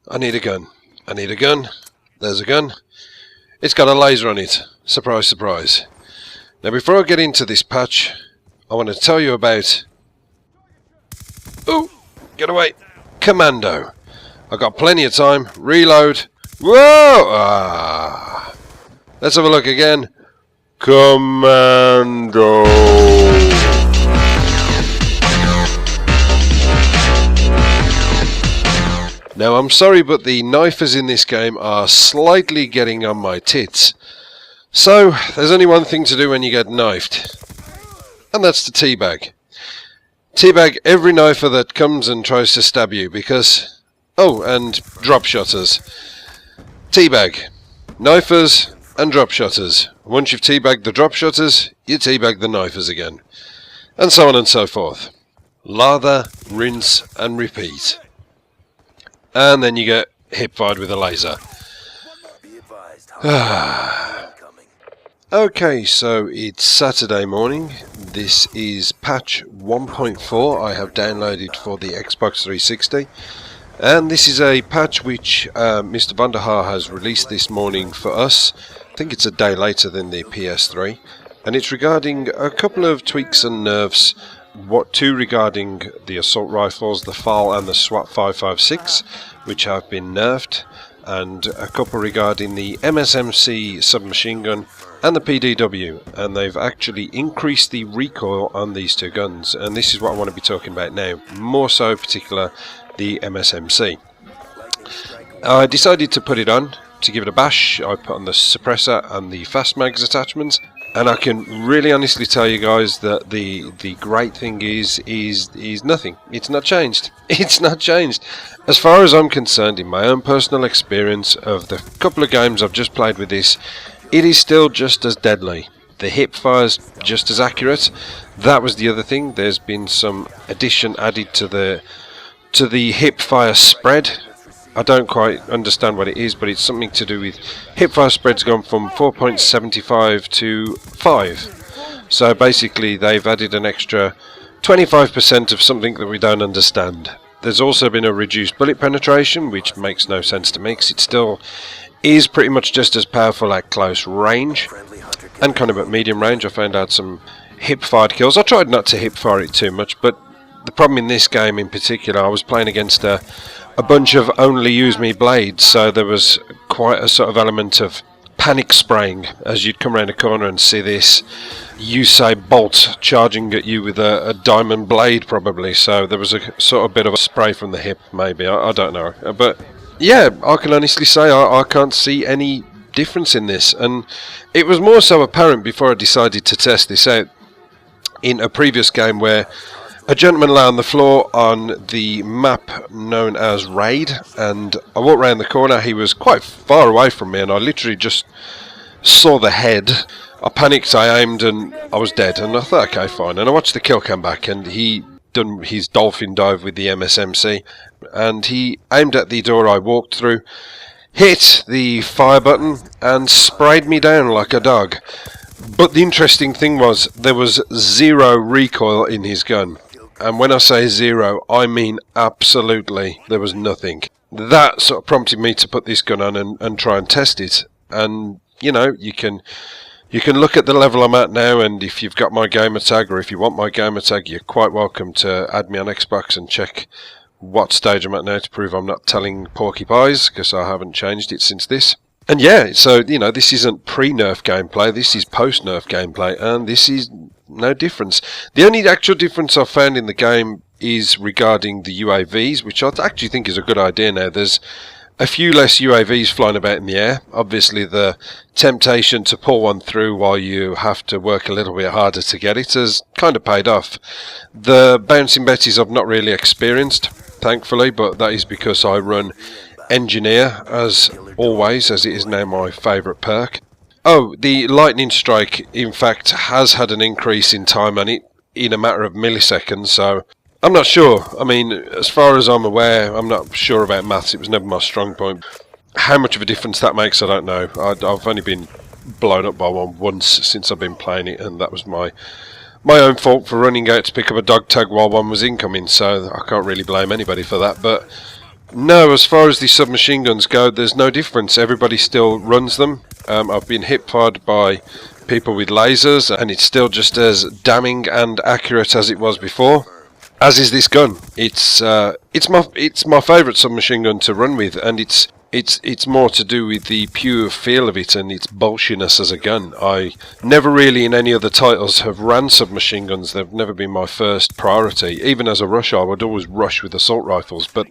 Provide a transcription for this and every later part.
I need a gun. I need a gun. There's a gun. It's got a laser on it. Surprise, surprise. Now before I get into this patch, I want to tell you about... Ooh! Get away! Commando. I've got plenty of time. Reload. Whoa! Ah. Let's have a look again. Commando. Now I'm sorry, but the knifers in this game are slightly getting on my tits. So, there's only one thing to do when you get knifed. And that's to teabag. Teabag every knifer that comes and tries to stab you because... Oh, and drop shotters. Teabag. Knifers and drop shotters. Once you've teabagged the drop shotters, you teabag the knifers again. And so on and so forth. Lather, rinse and repeat. And then you get hip-fired with a laser. Okay, so it's Saturday morning. This is patch 1.4 I have downloaded for the Xbox 360. And this is a patch which Mr. Vonderhaar has released this morning for us. I think it's a day later than the PS3. And it's regarding a couple of tweaks and nerfs. Two regarding the assault rifles, the FAL and the SWAT 556, which have been nerfed, and a couple regarding the MSMC submachine gun and the PDW, and they've actually increased the recoil on these two guns, and this is what I want to be talking about now, more so particular the MSMC. I decided to put it on to give it a bash. I put on the suppressor and the fast mags attachments. And I can really honestly tell you guys that the great thing is nothing. It's not changed. It's not changed. As far as I'm concerned, in my own personal experience of the couple of games I've just played with this, it is still just as deadly. The hip fire's just as accurate. That was the other thing. There's been some addition added to the hip fire spread. I don't quite understand what it is, but it's something to do with hipfire spread's gone from 4.75 to 5. So basically they've added an extra 25% of something that we don't understand. There's also been a reduced bullet penetration, which makes no sense to me, because it still is pretty much just as powerful at close range and kind of at medium range. I found out some hip-fired kills. I tried not to hip-fire it too much, but the problem in this game in particular, I was playing against a bunch of only use me blades, so there was quite a sort of element of panic spraying as you'd come around a corner and see this Yusei bolt charging at you with a diamond blade probably, so there was a sort of bit of a spray from the hip maybe, I don't know, but yeah, I can honestly say I can't see any difference in this, and it was more so apparent before I decided to test this out in a previous game where a gentleman lay on the floor on the map known as Raid, and I walked round the corner. He was quite far away from me, and I literally just saw the head. I panicked, I aimed, and I was dead. And I thought, okay, fine. And I watched the kill come back, and he done his dolphin dive with the MSMC, and he aimed at the door I walked through, hit the fire button, and sprayed me down like a dog. But the interesting thing was, there was zero recoil in his gun. And when I say zero, I mean absolutely there was nothing. That sort of prompted me to put this gun on and try and test it. And, you know, you can look at the level I'm at now, and if you've got my gamer tag, or if you want my gamer tag, you're quite welcome to add me on Xbox and check what stage I'm at now to prove I'm not telling porky pies, because I haven't changed it since this. And yeah, so, you know, this isn't pre-nerf gameplay, this is post-nerf gameplay, and this is no difference. The only actual difference I've found in the game is regarding the UAVs, which I actually think is a good idea now. There's a few less UAVs flying about in the air. Obviously the temptation to pull one through while you have to work a little bit harder to get it has kind of paid off. The bouncing betties I've not really experienced, thankfully, but that is because I run Engineer as always, as it is now my favourite perk. Oh, the lightning strike in fact has had an increase in time on it in a matter of milliseconds, so I'm not sure. I mean, as far as I'm aware, I'm not sure about maths, it was never my strong point. How much of a difference that makes, I don't know. I've only been blown up by one once since I've been playing it, and that was my own fault for running out to pick up a dog tag while one was incoming, so I can't really blame anybody for that. But No, as far as the submachine guns go, there's no difference. Everybody still runs them. I've been hip-fired by people with lasers, and it's still just as damning and accurate as it was before. As is this gun. It's my favourite submachine gun to run with, and it's more to do with the pure feel of it and its bolshiness as a gun. I never really in any other titles have ran submachine guns. They've never been my first priority. Even as a rusher, I would always rush with assault rifles. But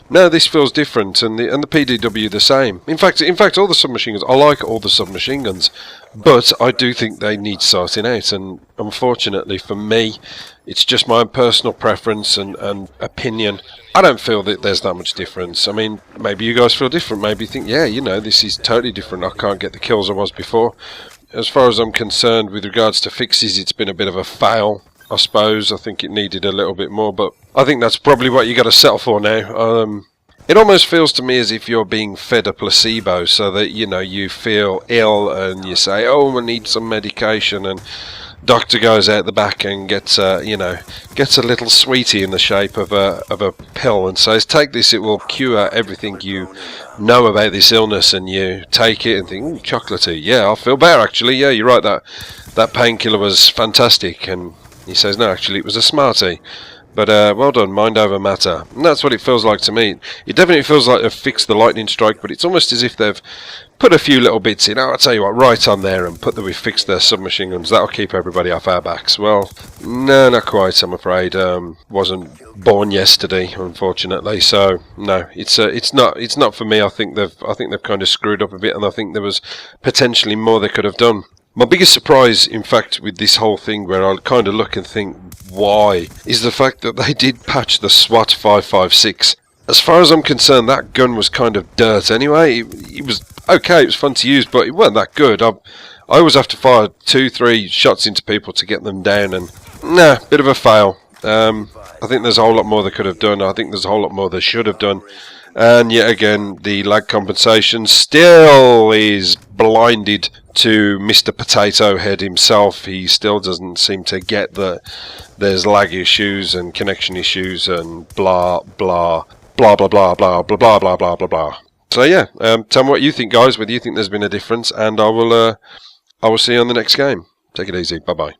no, this feels different, and the PDW the same. In fact, all the submachine guns. I like all the submachine guns, but I do think they need sorting out. And unfortunately for me, it's just my own personal preference and opinion. I don't feel that there's that much difference. I mean, maybe you guys feel different. Maybe you think, yeah, you know, this is totally different. I can't get the kills I was before. As far as I'm concerned, with regards to fixes, it's been a bit of a fail, I suppose. I think it needed a little bit more, but I think that's probably what you got to settle for now. It almost feels to me as if you're being fed a placebo, so that, you know, you feel ill and you say, oh, I need some medication, and doctor goes out the back and gets a little sweetie in the shape of a pill and says, take this, it will cure everything you know about this illness. And you take it and think, ooh, chocolatey, yeah, I feel better actually, yeah, you're right, that painkiller was fantastic. And he says, no, actually it was a Smartie. But well done, mind over matter. And that's what it feels like to me. It definitely feels like they've fixed the lightning strike, but it's almost as if they've put a few little bits in. I'll tell you what, right on there, and we've fixed their submachine guns. That'll keep everybody off our backs. Well, no, not quite, I'm afraid. Wasn't born yesterday, unfortunately. So no, it's not for me. I think they've kind of screwed up a bit, and I think there was potentially more they could have done. My biggest surprise, in fact, with this whole thing, where I kind of look and think, why, is the fact that they did patch the SWAT 556. As far as I'm concerned, that gun was kind of dirt anyway. It was okay, it was fun to use, but it wasn't that good. I always have to fire 2-3 shots into people to get them down, and nah, bit of a fail. I think there's a whole lot more they could have done. I think there's a whole lot more they should have done. And yet again, the lag compensation still is blinded to Mr. Potato Head himself. He still doesn't seem to get that there's lag issues and connection issues and blah blah blah blah blah blah blah blah blah blah blah blah. So yeah, tell me what you think, guys. Whether you think there's been a difference, and I will see you on the next game. Take it easy. Bye bye.